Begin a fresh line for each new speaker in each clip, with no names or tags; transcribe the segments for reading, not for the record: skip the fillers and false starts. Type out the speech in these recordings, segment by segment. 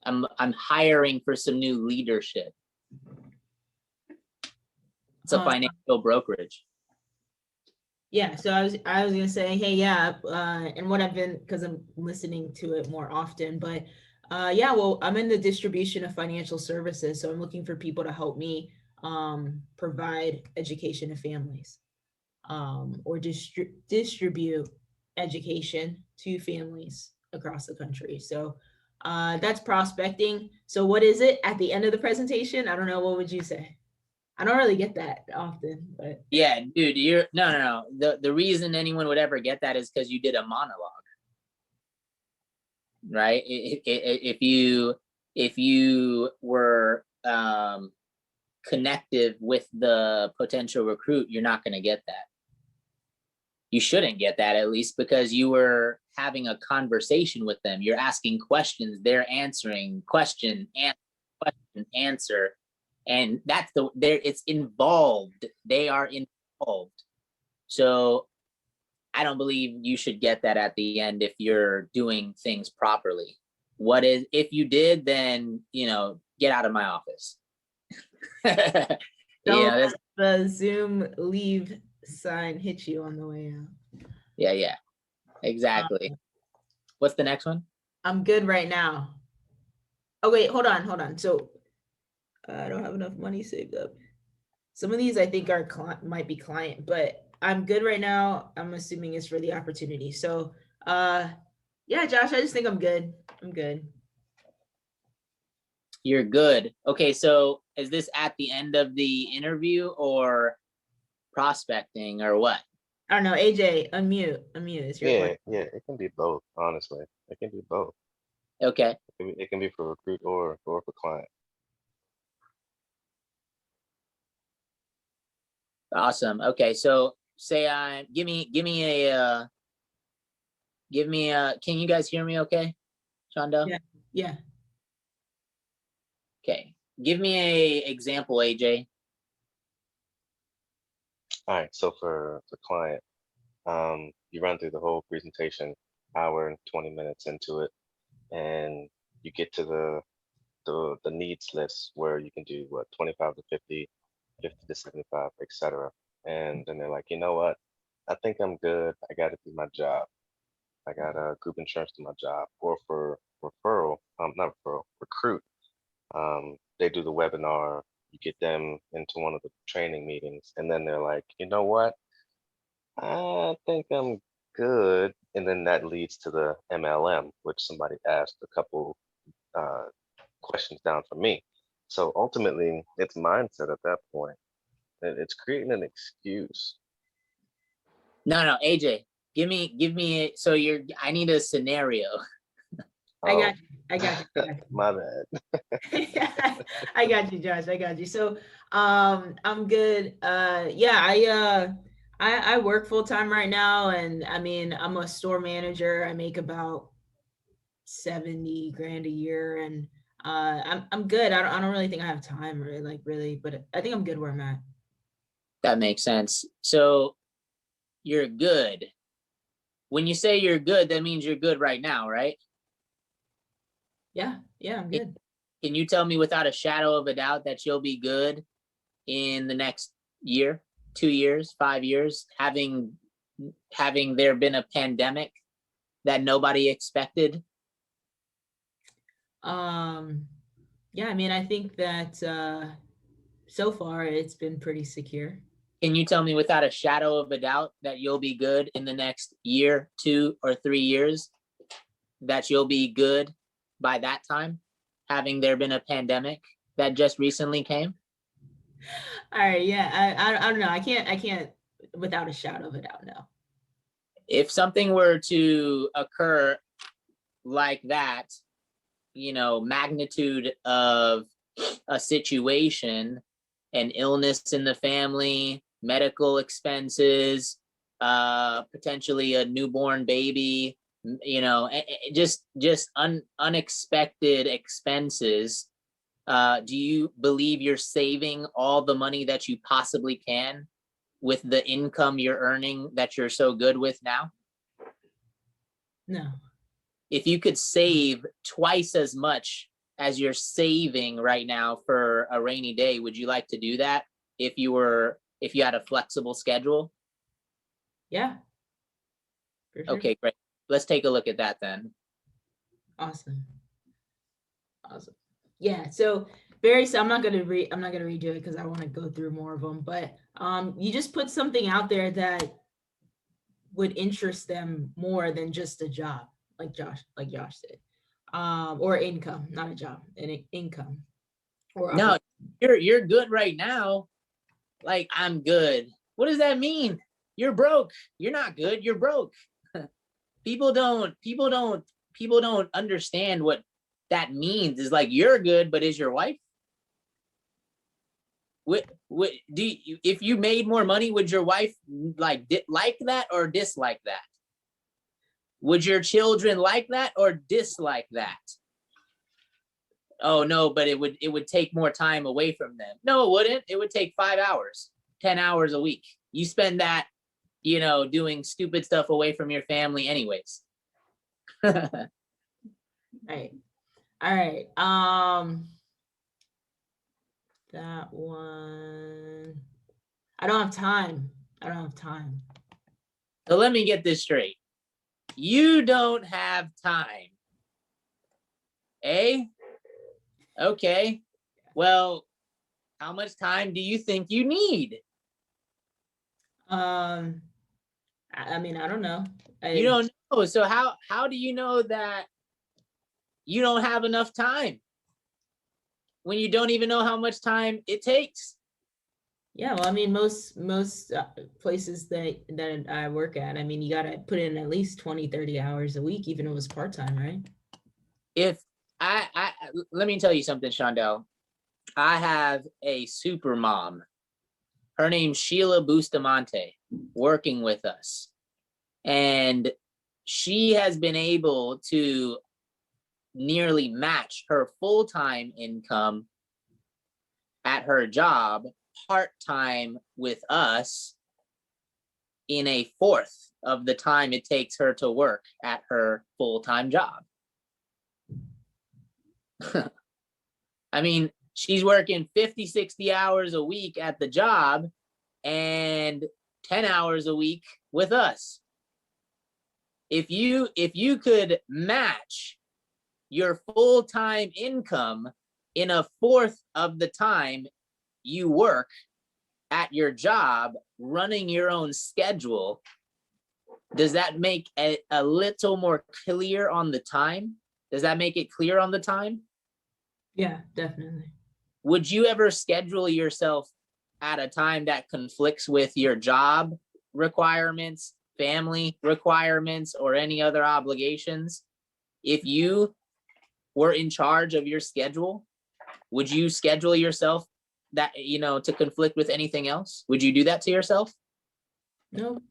I'm hiring for some new leadership. It's a financial brokerage.
Yeah, so I was gonna say, hey, yeah, and what I've been, because I'm listening to it more often, but yeah, well, I'm in the distribution of financial services, so I'm looking for people to help me provide education to families, or distribute education to families across the country. So that's prospecting. So what is it at the end of the presentation? I don't know. What would you say? I don't really get that often, but
yeah, dude, you're no. The reason anyone would ever get that is because you did a monologue, right? If you were connective with the potential recruit, you're not going to get that. You shouldn't get that, at least, because you were having a conversation with them. You're asking questions, they're answering question, answer. And that's it's involved. They are involved. So I don't believe you should get that at the end if you're doing things properly. If you did, then, get out of my office.
don't let the Zoom leave sign hit you on the way out.
Yeah, exactly. What's the next one?
I'm good right now. Oh, wait, hold on. So I don't have enough money saved up. Some of these I think might be client, but I'm good right now. I'm assuming it's for the opportunity. So yeah, Josh, I just think I'm good. I'm good.
You're good. Okay, so is this at the end of the interview or prospecting or what?
I don't know. AJ, unmute. It's your
Yeah, it can be both, honestly. It can be both.
Okay.
It can be for recruit or for client.
Awesome. Okay, so say give me a can you guys hear me okay? Shonda?
Yeah.
Okay. Give me a example, AJ.
All right, so for the client, you run through the whole presentation, hour and 20 minutes into it, and you get to the needs list where you can do what, 25 to 50, 50 to 75, etc. And then they're like, you know what? I think I'm good. I got to do my job. I got a group insurance to my job. Or for not referral, recruit. They do the webinar. You get them into one of the training meetings, and then they're like, you know what? I think I'm good. And then that leads to the MLM, which somebody asked a couple questions down from me. So ultimately, it's mindset at that point. It's creating an excuse.
No, AJ, give me so I need a scenario.
I got you.
My bad.
I got you, Josh. I got you. So I'm good. Yeah, I work full time right now, and I mean I'm a store manager. I make about 70 grand a year, and I'm good. I don't really think I have time really, but I think I'm good where I'm at.
That makes sense. So you're good. When you say you're good, that means you're good right now, right?
Yeah, I'm good.
Can you tell me without a shadow of a doubt that you'll be good in the next year, 2 years, 5 years, having there been a pandemic that nobody expected?
Yeah, I mean, I think that so far it's been pretty secure.
Can you tell me without a shadow of a doubt that you'll be good in the next year, 2 or 3 years, that you'll be good by that time, having there been a pandemic that just recently came?
All right, yeah, I don't know. I can't without a shadow of a doubt, no.
If something were to occur like that, magnitude of a situation, an illness in the family, medical expenses, potentially a newborn baby, just unexpected expenses. Do you believe you're saving all the money that you possibly can with the income you're earning that you're so good with now?
No.
If you could save twice as much as you're saving right now for a rainy day, would you like to do that if you had a flexible schedule?
Yeah. For sure.
Okay, great. Let's take a look at that then.
Awesome. Awesome. Yeah. So very, so I'm not gonna redo it because I want to go through more of them. But you just put something out there that would interest them more than just a job, like Josh said, or income, not a job, income. Or
No, you're good right now. Like, I'm good. What does that mean? You're broke. You're not good. You're broke. People don't understand what that means. Is like, you're good, but is your wife? What do you, if you made more money, would your wife like that or dislike that? Would your children like that or dislike that? Oh no, but it would take more time away from them. No, it wouldn't. It would take 5 hours, 10 hours a week. You spend that, doing stupid stuff away from your family anyways.
Right. All right. That one. I don't have time.
So let me get this straight. You don't have time. Eh? Okay. Well, how much time do you think you need?
I mean, I don't know.
You don't know. So how do you know that you don't have enough time when you don't even know how much time it takes?
Yeah, well, I mean, most places that I work at, I mean, you got to put in at least 20, 30 hours a week, even if it was part-time, right?
If let me tell you something, Shondell. I have a super mom. Her name's Sheila Bustamante, working with us. And she has been able to nearly match her full-time income at her job part-time with us in a fourth of the time it takes her to work at her full-time job. I mean, she's working 50, 60 hours a week at the job and 10 hours a week with us. If you could match your full-time income in a fourth of the time you work at your job, running your own schedule, does that make a little more clear on the time? Does that make it clear on the time?
Yeah, definitely.
Would you ever schedule yourself at a time that conflicts with your job requirements, family requirements, or any other obligations? If you were in charge of your schedule, would you schedule yourself that, to conflict with anything else? Would you do that to yourself?
No.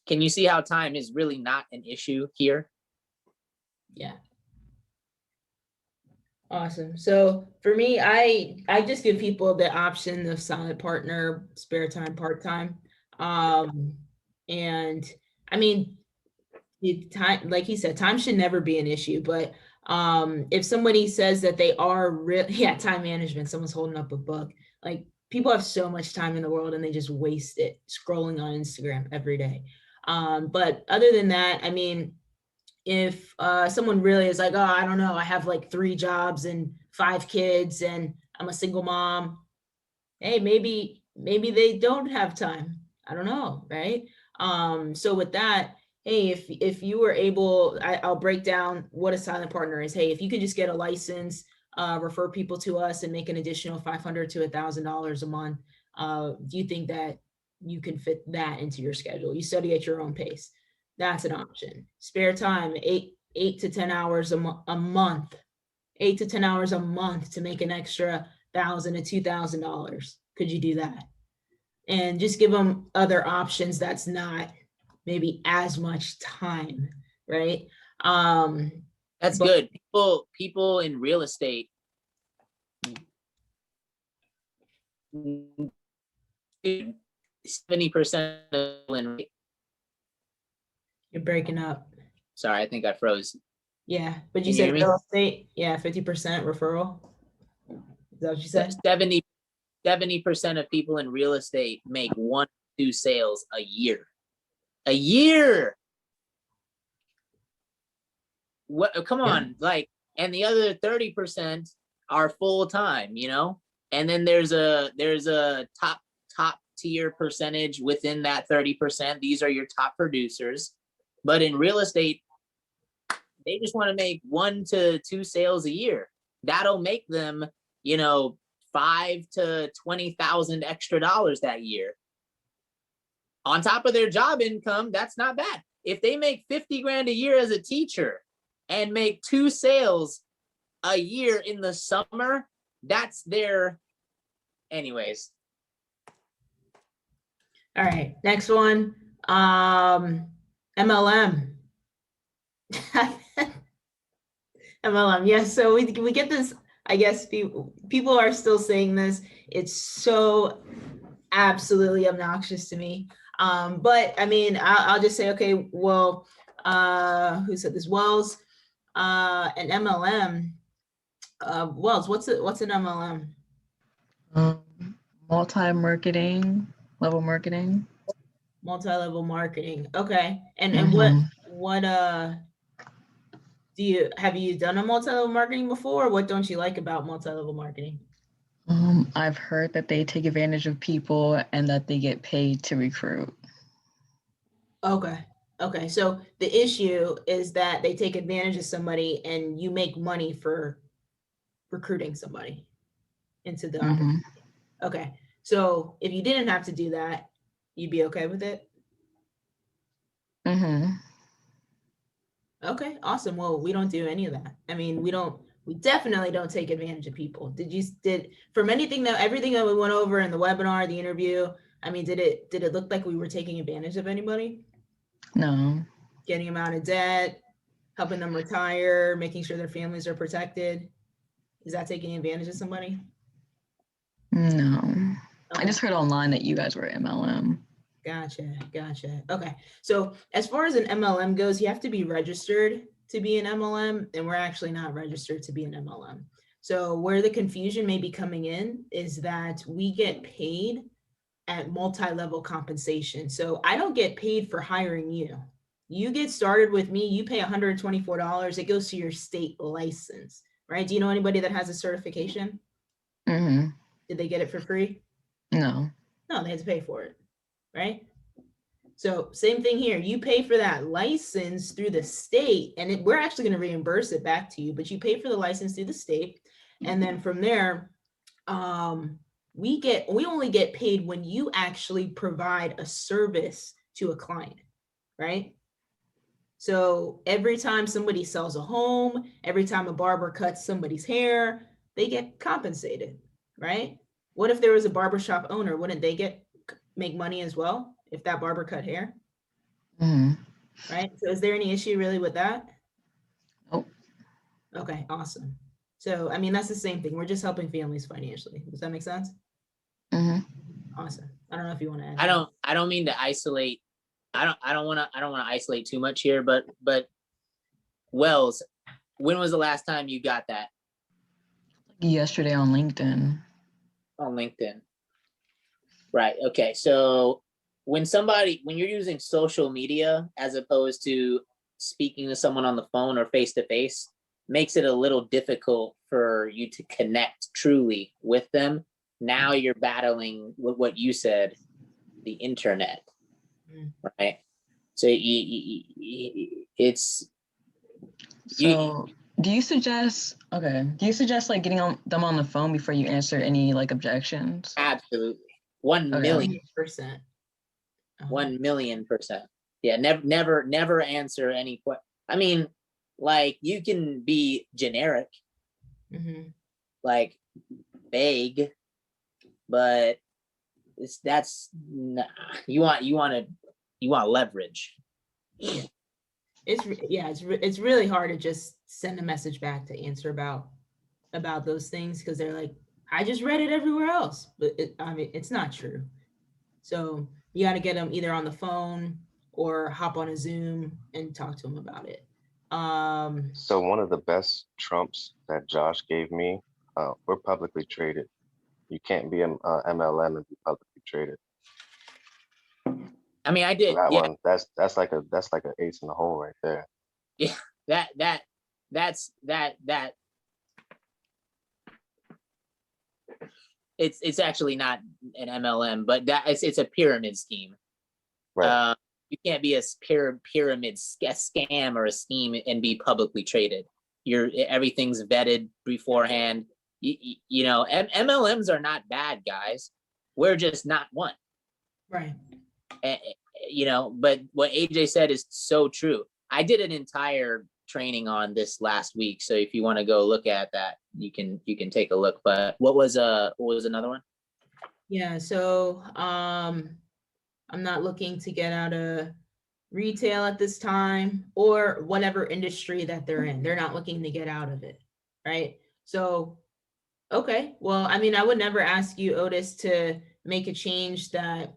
Can you see how time is really not an issue here?
Yeah. Awesome. So for me, I just give people the option of silent partner, spare time, part-time. And I mean, the time, like he said, time should never be an issue, but if somebody says that they are time management, someone's holding up a book. Like, people have so much time in the world and they just waste it scrolling on Instagram every day. But other than that, I mean, if someone really is like, oh, I don't know, I have like 3 jobs and 5 kids and I'm a single mom, hey, maybe they don't have time. I don't know, right? So with that, hey, if you were able, I'll break down what a silent partner is. Hey, if you could just get a license, refer people to us and make an additional $500 to $1,000 a month, do you think that you can fit that into your schedule? You study at your own pace. That's an option. Spare time, 8 to 10 hours a month, 8 to 10 hours a month to make an extra $1,000 to $2,000. Could you do that? And just give them other options that's not maybe as much time, right?
That's good. People in real estate, 70% of
You're breaking up.
Sorry, I think I froze.
Yeah, but you
Can you
said
hear me?
real estate, yeah, 50% referral. Is that what you said?
70% of people in real estate make 1 to 2 sales a year. A year. What? Come
Yeah.
on, like, and the other 30% are full time. And then there's a top tier percentage within that 30%. These are your top producers, but in real estate, they just want to make 1 to 2 sales a year. That'll make them, $5,000 to $20,000 extra dollars that year. On top of their job income, that's not bad. If they make 50 grand a year as a teacher and make 2 sales a year in the summer, that's their, anyways.
All right, next one. MLM. MLM. Yes. So we get this. I guess people are still saying this. It's so absolutely obnoxious to me. But I mean, I'll just say, okay, well, who said this? Wells, an MLM. Wells, what's an MLM?
Multi-marketing, level marketing.
Multi-level marketing. Okay. And what have you done a multi-level marketing before? What don't you like about multi-level marketing?
I've heard that they take advantage of people and that they get paid to recruit.
Okay. Okay. So the issue is that they take advantage of somebody and you make money for recruiting somebody into the opportunity. Okay. So if you didn't have to do that, you'd be okay with it? Okay, awesome. Well, we don't do any of that. I mean, we definitely don't take advantage of people. From everything that we went over in the webinar, the interview, I mean, did it look like we were taking advantage of anybody?
No.
Getting them out of debt, helping them retire, making sure their families are protected. Is that taking advantage of somebody?
No.
Okay.
I just heard online that you guys were MLM.
Gotcha. Okay. So as far as an MLM goes, you have to be registered to be an MLM, and we're actually not registered to be an MLM. So where the confusion may be coming in is that we get paid at multi-level compensation. So I don't get paid for hiring you. You get started with me, you pay $124. It goes to your state license, right? Do you know anybody that has a certification? Did they get it for free?
No.
No, they had to pay for it. Right? So same thing here. You pay for that license through the state, and we're actually going to reimburse it back to you, but you pay for the license through the state. And then from there, we only get paid when you actually provide a service to a client, right? So every time somebody sells a home, every time a barber cuts somebody's hair, they get compensated, right? What if there was a barbershop owner? Wouldn't they make money as well if that barber cut hair? Right? So is there any issue really with that?
Nope.
Okay, awesome. So, I mean, that's the same thing. We're just helping families financially. Does that make sense? Awesome. I don't know if you want to add.
I don't mean to isolate. I don't want to isolate too much here, but Wells, when was the last time you got that?
Yesterday on LinkedIn.
On LinkedIn. Right. Okay. So when you're using social media as opposed to speaking to someone on the phone or face to face, makes it a little difficult for you to connect truly with them. Now you're battling with what you said, the internet, right? So it's.
So do you suggest like getting them on the phone before you answer any like objections?
Absolutely. 1,000,000%. 1,000,000%. Yeah. Never answer any question. I mean, like, you can be generic, like vague, but you want leverage.
It's really hard to just send a message back to answer about those things, because they're like, I just read it everywhere else, but it's not true. So you got to get them either on the phone or hop on a Zoom and talk to them about it.
So one of the best trumps that Josh gave me, we're publicly traded. You can't be an MLM and be publicly traded.
I mean, I
So
did,
that
yeah,
one, that's like an ace in the hole right there.
yeah, that's it's actually not an MLM, but it's a pyramid scheme.
Right.
You can't be a pyramid scam or a scheme and be publicly traded. Everything's vetted beforehand. You know, MLMs are not bad, guys. We're just not one.
Right.
You know, but what AJ said is so true. I did an entire training on this last week, so if you want to go look at that, you can take a look. But what was another one?
Yeah, so I'm not looking to get out of retail at this time, or whatever industry that they're in. They're not looking to get out of it, right? So, okay, well, I mean, I would never ask you, Otis, to make a change that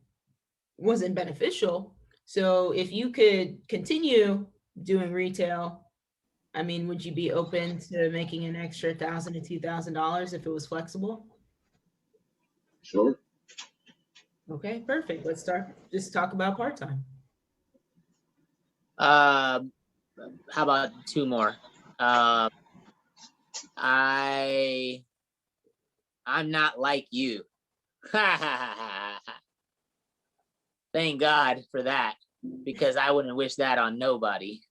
wasn't beneficial. So if you could continue doing retail, I mean, would you be open to making an extra $1,000 to $2,000 if it was flexible?
Sure.
Okay, perfect. Let's just talk about part-time.
How about two more? I'm not like you. Thank God for that, because I wouldn't wish that on nobody.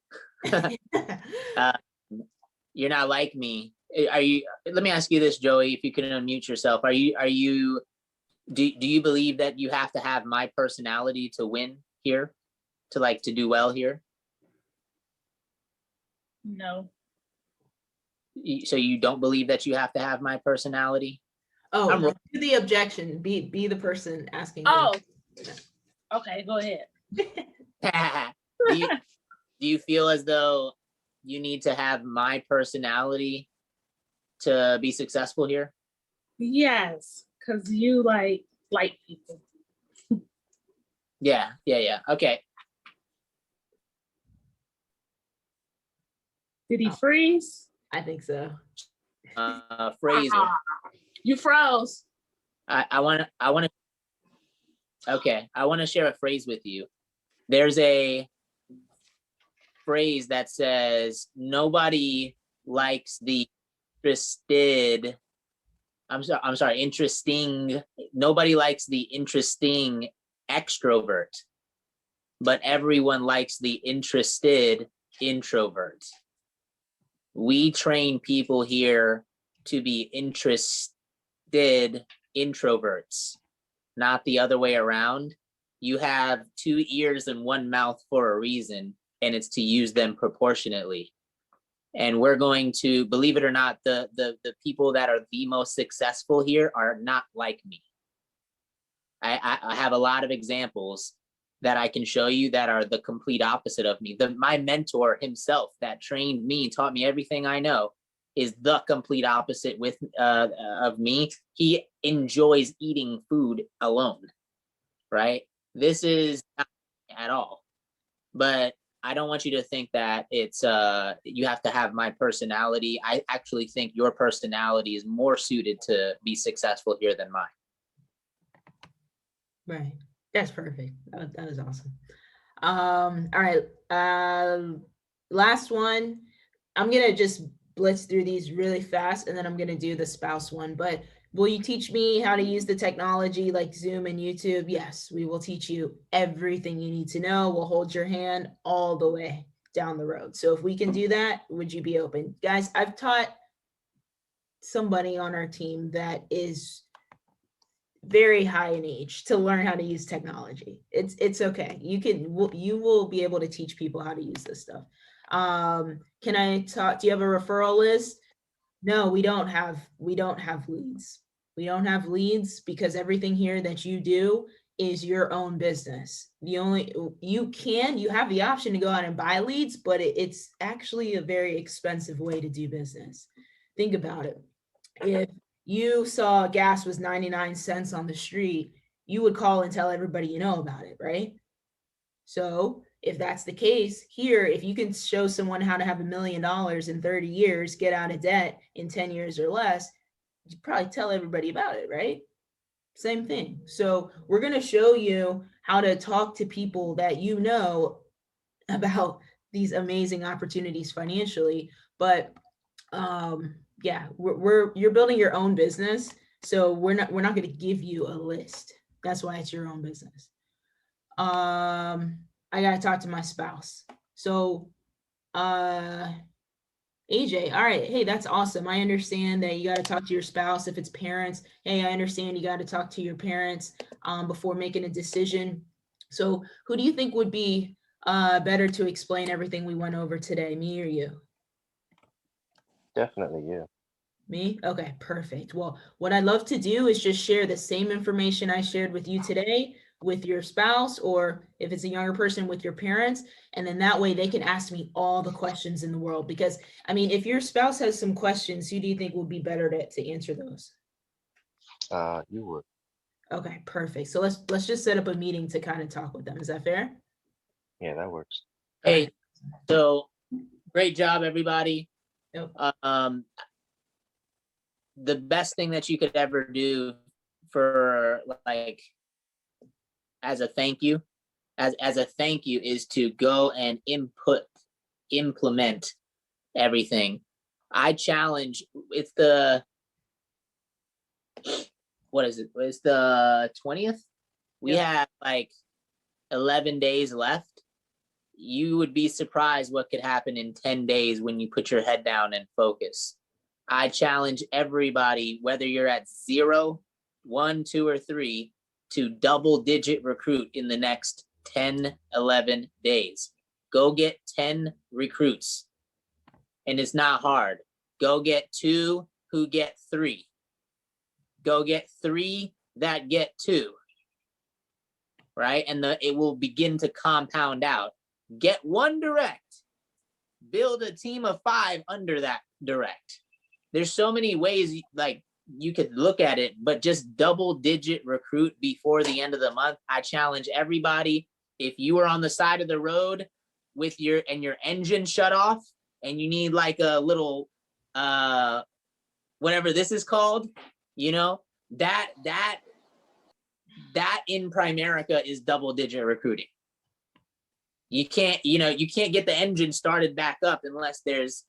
You're not like me. Are you? Let me ask you this, Joey, if you can unmute yourself. Do you believe that you have to have my personality to win here, to do well here?
No.
So you don't believe that you have to have my personality?
Oh, do the objection. Be the person asking.
Oh, okay, go ahead.
do you feel as though you need to have my personality to be successful here?
Yes, because you like people.
Yeah. Okay.
Did he freeze?
I think so.
Fraser.
You froze.
I want to. Okay, I want to share a phrase with you. There's a phrase that says nobody likes the interested. I'm sorry. Interesting. Nobody likes the interesting extrovert, but everyone likes the interested introvert. We train people here to be interested introverts, not the other way around. You have 2 ears and 1 mouth for a reason, and it's to use them proportionately. And we're going to, believe it or not, the people that are the most successful here are not like me. I have a lot of examples that I can show you that are the complete opposite of me. My mentor himself that trained me, taught me everything I know, is the complete opposite of me. He enjoys eating food alone, right? This is not at all. But I don't want you to think that it's you have to have my personality. I actually think your personality is more suited to be successful here than mine.
Right. That's perfect. That was awesome. All right. Last one. I'm going to just blitz through these really fast, and then I'm going to do the spouse one. But will you teach me how to use the technology like Zoom and YouTube? Yes, we will teach you everything you need to know. We'll hold your hand all the way down the road. So if we can do that, would you be open? Guys, I've taught somebody on our team that is very high in age to learn how to use technology. It's okay. You will be able to teach people how to use this stuff. Can I talk? Do you have a referral list? No, we don't have leads. We don't have leads because everything here that you do is your own business. You have the option to go out and buy leads, but it's actually a very expensive way to do business. Think about it. If you saw gas was 99 cents on the street, you would call and tell everybody you know about it, right? So if that's the case here, if you can show someone how to have $1 million in 30 years, get out of debt in 10 years or less, you probably tell everybody about it, right? Same thing. So we're going to show you how to talk to people that you know about these amazing opportunities financially. But yeah, you're building your own business. So we're not going to give you a list. That's why it's your own business. I got to talk to my spouse. So AJ, all right. Hey, that's awesome. I understand that you got to talk to your spouse. If it's parents, hey, I understand you got to talk to your parents before making a decision. So who do you think would be better to explain everything we went over today, me or you?
Definitely, yeah.
Me? Okay, perfect. Well, what I'd love to do is just share the same information I shared with you today with your spouse, or if it's a younger person, with your parents. And then that way they can ask me all the questions in the world. Because I mean, if your spouse has some questions, who do you think would be better to answer those?
You would.
Okay, perfect. So let's just set up a meeting to kind of talk with them. Is that fair?
Yeah, that works.
Hey, so great job, everybody.
Yep.
The best thing that you could ever do for, like, as a thank you, as a thank you, is to go and implement everything. I challenge, it's the, what is it? It's the 20th. We
Yep.
have like 11 days left. You would be surprised what could happen in 10 days when you put your head down and focus. I challenge everybody, whether you're at 0, 1, 2, or 3, to double-digit recruit in the next 10, 11 days. Go get 10 recruits. And it's not hard. Go get 2 who get 3. Go get 3 that get 2. Right? And it will begin to compound out. Get 1 direct. Build a team of 5 under that direct. There's so many ways, like, you could look at it, but just double-digit recruit before the end of the month. I challenge everybody, if you are on the side of the road with your engine shut off and you need like a little whatever this is called, you know, that in Primerica is double-digit recruiting. You can't get the engine started back up unless there's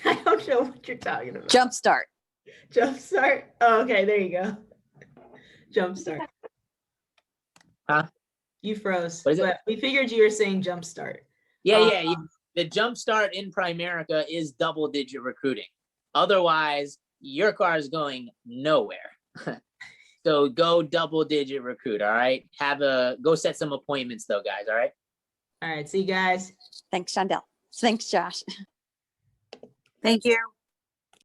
I don't know what you're talking about.
Jumpstart.
Jumpstart. Oh, okay, there you go. Jumpstart.
Huh?
You froze.
What is it?
But we figured you were saying jumpstart.
Yeah. The jumpstart in Primerica is double-digit recruiting. Otherwise, your car is going nowhere. So go double-digit recruit. All right. Go set some appointments though, guys. All right.
All right. See you guys.
Thanks, Shondell. Thanks, Josh.
Thank you.